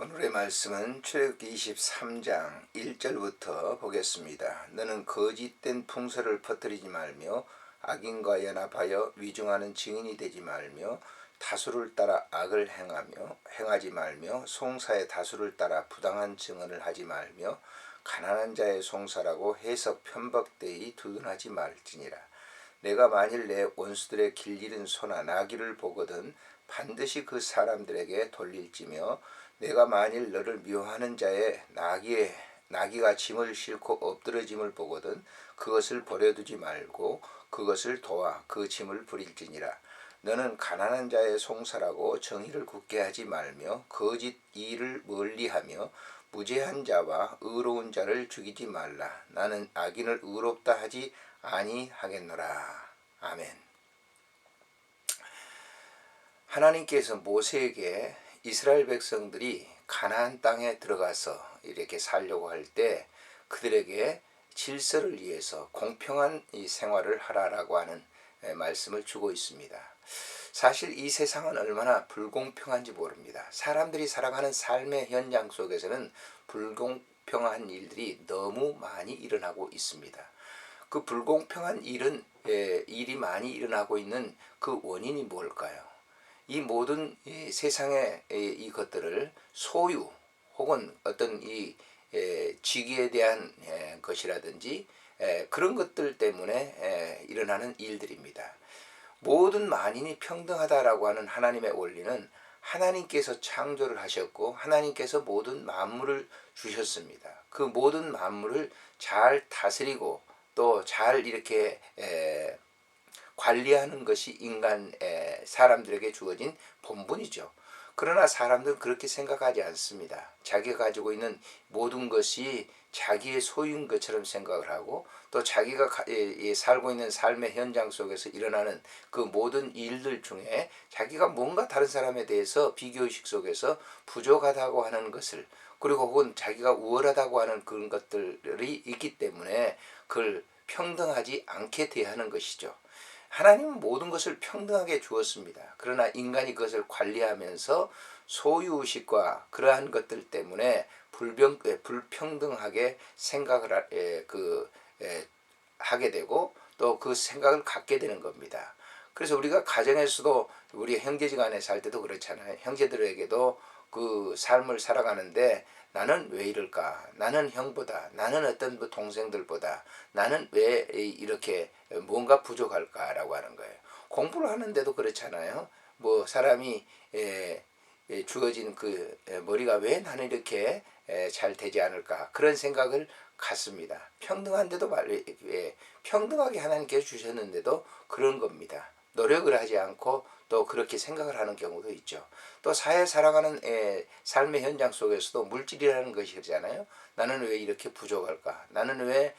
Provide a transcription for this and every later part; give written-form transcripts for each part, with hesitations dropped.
오늘의 말씀은 출애굽기 23장 1절부터 보겠습니다. 너는 거짓된 풍설을 퍼뜨리지 말며 악인과 연합하여 위증하는 증인이 되지 말며 다수를 따라 악을 행하지 말며 송사의 다수를 따라 부당한 증언을 하지 말며 가난한 자의 송사라고 해서 편법되이 두둔하지 말지니라. 내가 만일 내 원수들의 길 잃은 소나 나귀를 보거든 반드시 그 사람들에게 돌릴지며 내가 만일 너를 미워하는 자의 나귀가 짐을 싣고 엎드러짐을 보거든 그것을 버려두지 말고 그것을 도와 그 짐을 부릴지니라. 너는 가난한 자의 송사라고 정의를 굳게 하지 말며 거짓 일을 멀리하며 무죄한 자와 의로운 자를 죽이지 말라. 나는 악인을 의롭다 하지 아니하겠노라. 아멘. 하나님께서 모세에게 이스라엘 백성들이 가나안 땅에 들어가서 이렇게 살려고 할 때 그들에게 질서를 위해서 공평한 이 생활을 하라라고 하는 말씀을 주고 있습니다. 사실 이 세상은 얼마나 불공평한지 모릅니다. 사람들이 살아가는 삶의 현장 속에서는 불공평한 일들이 너무 많이 일어나고 있습니다. 그 불공평한 일이 많이 일어나고 있는 그 원인이 뭘까요? 이 모든 세상의 이것들을 소유 혹은 어떤 이 직위에 대한 것이라든지 그런 것들 때문에 일어나는 일들입니다. 모든 만인이 평등하다라고 하는 하나님의 원리는 하나님께서 창조를 하셨고 하나님께서 모든 만물을 주셨습니다. 그 모든 만물을 잘 다스리고 또 잘 이렇게 관리하는 것이 사람들에게 주어진 본분이죠. 그러나 사람들은 그렇게 생각하지 않습니다. 자기가 가지고 있는 모든 것이 자기의 소유인 것처럼 생각을 하고 또 자기가 살고 있는 삶의 현장 속에서 일어나는 그 모든 일들 중에 자기가 뭔가 다른 사람에 대해서 비교의식 속에서 부족하다고 하는 것을 그리고 혹은 자기가 우월하다고 하는 그런 것들이 있기 때문에 그걸 평등하지 않게 대하는 것이죠. 하나님은 모든 것을 평등하게 주었습니다. 그러나 인간이 그것을 관리하면서 소유의식과 그러한 것들 때문에 불평등하게 생각을 하게 되고 또 그 생각을 갖게 되는 겁니다. 그래서 우리가 가정에서도 우리 형제지간에 살 때도 그렇잖아요. 형제들에게도 그 삶을 살아가는데 나는 왜 이럴까? 나는 형보다, 나는 어떤 동생들보다, 나는 왜 이렇게 뭔가 부족할까라고 하는 거예요. 공부를 하는데도 그렇잖아요. 뭐 사람이 주어진 그 머리가 왜 나는 이렇게 잘 되지 않을까? 그런 생각을 갖습니다. 평등한데도 평등하게 하나님께서 주셨는데도 그런 겁니다. 노력을 하지 않고 또 그렇게 생각을 하는 경우도 있죠. 또 사회 살아가는 삶의 현장 속에서도 물질이라는 것이잖아요. 나는 왜 이렇게 부족할까? 나는 왜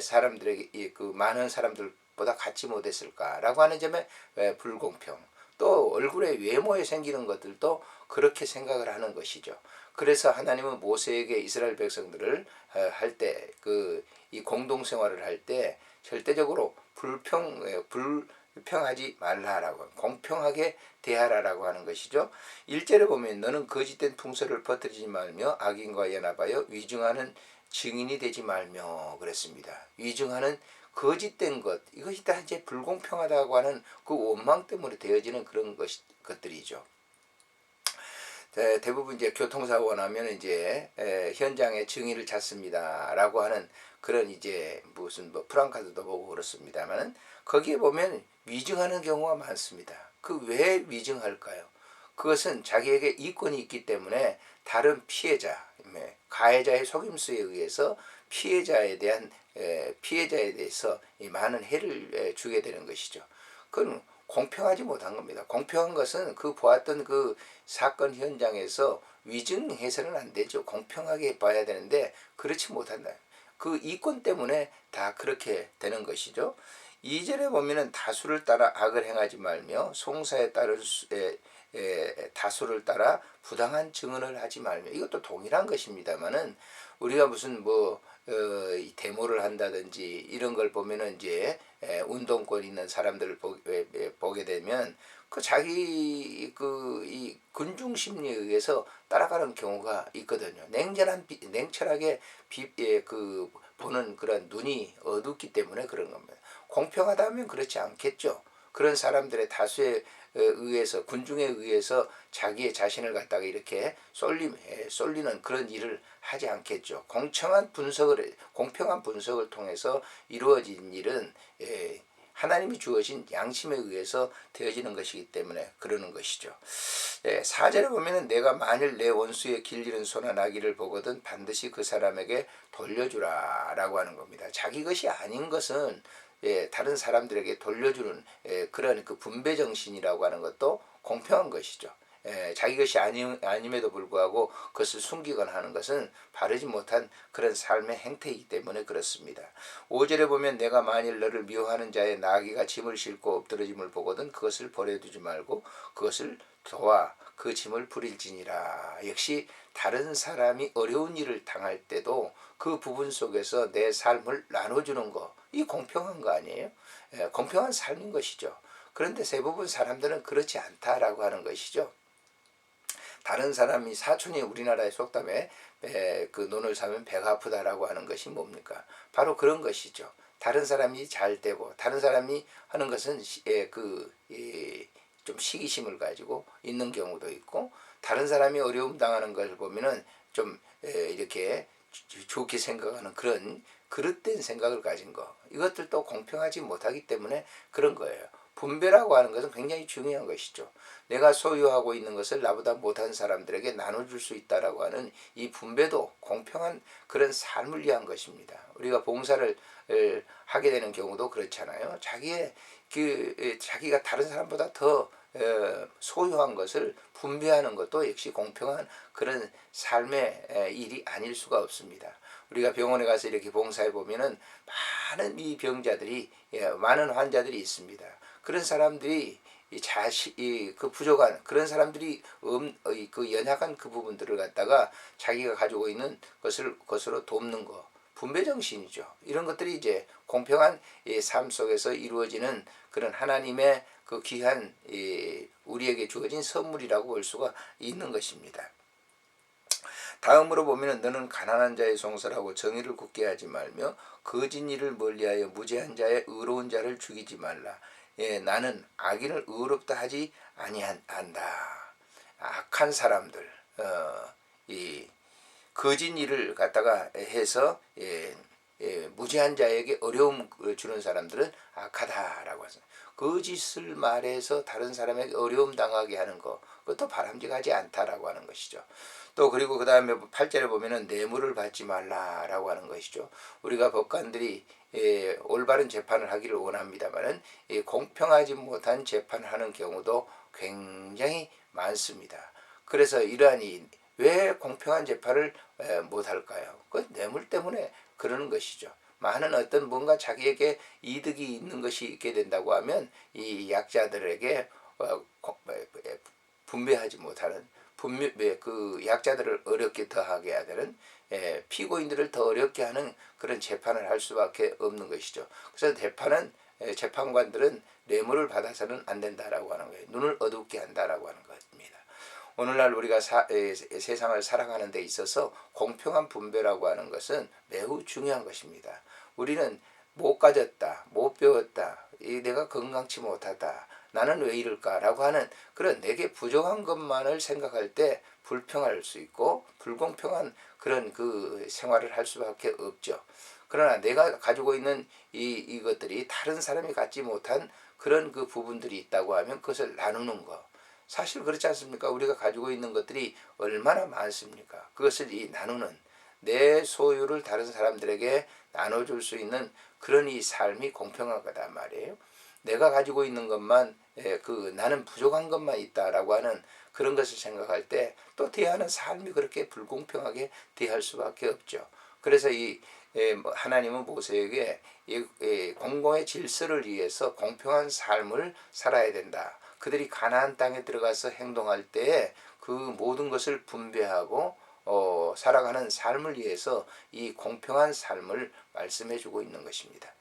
사람들에게 그 많은 사람들보다 갖지 못했을까라고 하는 점에 불공평. 또 얼굴의 외모에 생기는 것들도 그렇게 생각을 하는 것이죠. 그래서 하나님은 모세에게 이스라엘 백성들을 할 때 이 공동생활을 할 때 절대적으로 불평하지 말라라고 공평하게 대하라라고 하는 것이죠. 1절에 보면 너는 거짓된 풍설을 퍼뜨리지 말며 악인과 연합하여 위증하는 증인이 되지 말며 그랬습니다. 위증하는 거짓된 것 이것이 다 이제 불공평하다고 하는 그 원망 때문에 되어지는 그런 것들이죠. 대부분 이제 교통사고가 나면 이제 현장에 증인을 찾습니다라고 하는 그런 이제 무슨 프랑카드도 보고 그렇습니다만은 거기에 보면 위증하는 경우가 많습니다. 그 왜 위증할까요? 그것은 자기에게 이권이 있기 때문에 다른 피해자, 가해자의 속임수에 의해서 피해자에 대해서 많은 해를 주게 되는 것이죠. 그건 공평하지 못한 겁니다. 공평한 것은 그 보았던 그 사건 현장에서 위증해서는 안 되죠. 공평하게 봐야 되는데 그렇지 못한다. 그 이권 때문에 다 그렇게 되는 것이죠. 2절에 보면은 다수를 따라 악을 행하지 말며 송사에 따른 다수를 따라 부당한 증언을 하지 말며 이것도 동일한 것입니다만은 우리가 무슨 데모를 한다든지 이런 걸 보면은 이제 운동권 있는 사람들을 보게 되면 그 자기 그 이 군중 심리에 의해서 따라가는 경우가 있거든요. 냉철하게 그 보는 그런 눈이 어둡기 때문에 그런 겁니다. 공평하다면 그렇지 않겠죠. 그런 사람들의 다수에 의해서 군중에 의해서 자기의 자신을 갖다가 이렇게 쏠리는 그런 일을 하지 않겠죠. 공평한 분석을 통해서 이루어진 일은 하나님이 주어진 양심에 의해서 되어지는 것이기 때문에 그러는 것이죠. 4절에 보면은 내가 만일 내 원수의 길리는 소나 나귀를 보거든 반드시 그 사람에게 돌려주라 라고 하는 겁니다. 자기 것이 아닌 것은 다른 사람들에게 돌려주는 그런 그 분배 정신이라고 하는 것도 공평한 것이죠. 자기 것이 아님에도 불구하고 그것을 숨기거나 하는 것은 바르지 못한 그런 삶의 행태이기 때문에 그렇습니다. 5절에 보면 내가 만일 너를 미워하는 자의 나귀가 짐을 싣고 엎드러짐을 보거든 그것을 버려두지 말고 그것을 도와 그 짐을 부릴지니라. 역시 다른 사람이 어려운 일을 당할 때도 그 부분 속에서 내 삶을 나눠주는 거, 이 공평한 거 아니에요? 공평한 삶인 것이죠. 그런데 대부분 사람들은 그렇지 않다라고 하는 것이죠. 다른 사람이 사촌이 우리나라의 속담에 그 논을 사면 배가 아프다라고 하는 것이 뭡니까? 바로 그런 것이죠. 다른 사람이 잘 되고 다른 사람이 하는 것은 좀 시기심을 가지고 있는 경우도 있고 다른 사람이 어려움 당하는 걸 보면은 좀 이렇게 좋게 생각하는 그런 그릇된 생각을 가진 거, 이것들도 공평하지 못하기 때문에 그런 거예요. 분배라고 하는 것은 굉장히 중요한 것이죠. 내가 소유하고 있는 것을 나보다 못한 사람들에게 나눠줄 수 있다라고 하는 이 분배도 공평한 그런 삶을 위한 것입니다. 우리가 봉사를 하게 되는 경우도 그렇잖아요. 자기가 다른 사람보다 더 소유한 것을 분배하는 것도 역시 공평한 그런 삶의 일이 아닐 수가 없습니다. 우리가 병원에 가서 이렇게 봉사해 보면은 많은 이 병자들이 많은 환자들이 있습니다. 그런 사람들이 그 부족한 그런 사람들이 그 연약한 그 부분들을 갖다가 자기가 가지고 있는 것으로 돕는 거, 분배 정신이죠. 이런 것들이 이제 공평한 삶 속에서 이루어지는 그런 하나님의 그 귀한 우리에게 주어진 선물이라고 볼 수가 있는 것입니다. 다음으로 보면 너는 가난한 자의 송사하고 정의를 굳게 하지 말며 거짓 일을 멀리하여 무죄한 자의 의로운 자를 죽이지 말라. 나는 악인을 의롭다 하지 아니한다. 악한 사람들, 이 거짓 일을 갖다가 해서 무죄한 자에게 어려움 주는 사람들은 악하다라고 하죠. 거짓을 말해서 다른 사람에게 어려움 당하게 하는 것, 그것도 바람직하지 않다라고 하는 것이죠. 또 그리고 그 다음에 8절에 보면은 뇌물을 받지 말라라고 하는 것이죠. 우리가 법관들이 올바른 재판을 하기를 원합니다만은 공평하지 못한 재판을 하는 경우도 굉장히 많습니다. 그래서 이러하니 왜 공평한 재판을 못할까요? 그 뇌물 때문에 그러는 것이죠. 많은 어떤 뭔가 자기에게 이득이 있는 것이 있게 된다고 하면 이 약자들에게 분배하지 못하는 그 약자들을 어렵게 더하게 하는 피고인들을 더 어렵게 하는 그런 재판을 할 수밖에 없는 것이죠. 그래서 재판관들은 뇌물을 받아서는 안 된다라고 하는 거예요. 눈을 어둡게 한다라고 하는 겁니다. 오늘날 우리가 세상을 살아가는 데 있어서 공평한 분배라고 하는 것은 매우 중요한 것입니다. 우리는 못 가졌다, 못 배웠다, 내가 건강치 못하다, 나는 왜 이럴까라고 하는 그런 내게 부족한 것만을 생각할 때 불평할 수 있고 불공평한 그런 그 생활을 할 수밖에 없죠. 그러나 내가 가지고 있는 이것들이 다른 사람이 갖지 못한 그런 그 부분들이 있다고 하면 그것을 나누는 거. 사실 그렇지 않습니까? 우리가 가지고 있는 것들이 얼마나 많습니까? 그것을 나누는 내 소유를 다른 사람들에게 나눠줄 수 있는 그런 이 삶이 공평한 거단 말이에요. 내가 가지고 있는 것만 나는 부족한 것만 있다라고 하는 그런 것을 생각할 때 또 대하는 삶이 그렇게 불공평하게 대할 수밖에 없죠. 그래서 하나님은 모세에게 공공의 질서를 위해서 공평한 삶을 살아야 된다. 그들이 가나안 땅에 들어가서 행동할 때 그 모든 것을 분배하고 살아가는 삶을 위해서 이 공평한 삶을 말씀해 주고 있는 것입니다.